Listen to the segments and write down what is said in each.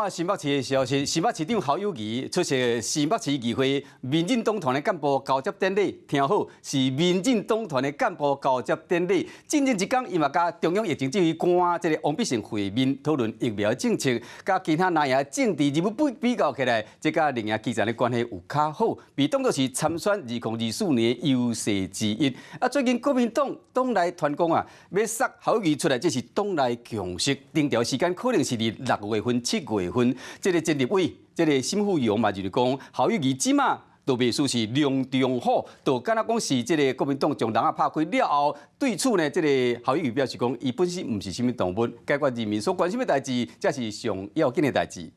看新北市的消息，新北市长侯友宜出席新北市议会民进党团的干部交接典礼，听好，是民进党团的干部交接典礼。进前一天，伊嘛甲中央疫情指挥官这个王必胜会面讨论疫苗政策，甲其他哪样政治人物比较起来，这甲另外基层的关系有较好，被当作是参选2024年的优势之一。最近国民党党内传讲要杀侯友宜出来，这是党内共识，定调时间可能是6月份、7月份。这个前立委，这个沈富阳嘛就是讲，侯友宜即马都袂输是梁中虎，就敢若讲是这个国民党将人拍开了后，对此呢，这个侯友宜表示讲，伊本身唔是什么动物，解决人民所关心的代志，才是上要紧的代志。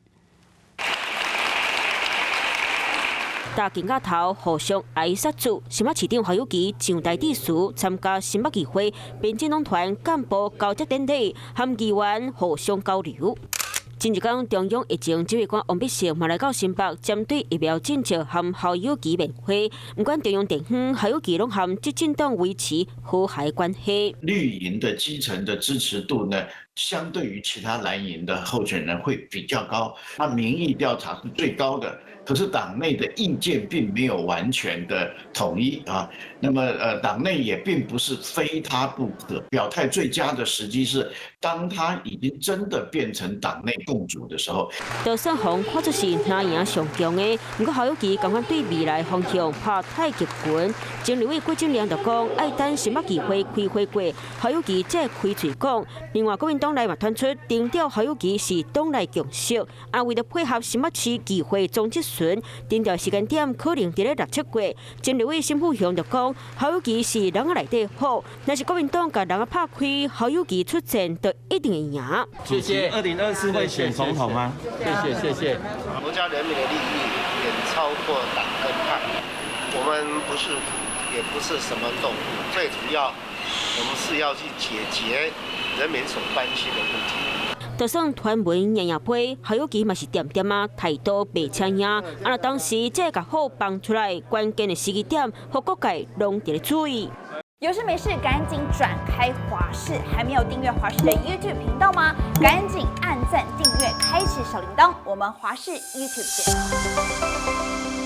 大警架头互相挨杀住，新北市长侯友宜上台致辞，参加新北议会民进党团干部交接典礼，和议员互相交流。前一天，中央疫情指挥官王必胜嘛来到新北，针对疫苗政策和侯友宜面会。不管中央地方，侯友宜拢和执政党维持和谐关系。绿营的基层的支持度呢，相对于其他蓝营的候选人会比较高。那民意调查是最高的。可是党内的意见并没有完全的统一啊，那么党内也并不是非他不可。表态最佳的时机是，当他已经真的变成党内共主的时候。赵胜宏看作是哪样上强的，不过侯友宜赶快对未来方向拍太极拳。前立委郭正亮就讲，爱等新北议会开会过，侯友宜再开嘴讲。另外，国民党内嘛传出定调侯友宜是党内共识，为了配合新北市议会总结。定调时间点可能伫咧6、7月，前立委沈富雄就讲，侯友宜是人内底好，若是国民党甲人拍开，侯友宜出战就一定会赢。谢谢。2024会选总统吗？谢谢。国家人民的利益远超过党跟派，我们也不是什么动物，最主要我们是要去解决人民所关心的问题。就算传闻赢杯，侯友宜嘛是点点态度袂抢赢。当时这个好放出来，关键的时机点，和各界拢伫咧注意。有事没事赶紧转开华视，还没有订阅华视的 YouTube 频道吗？赶紧按赞、订阅、开启小铃铛，我们华视 YouTube 见。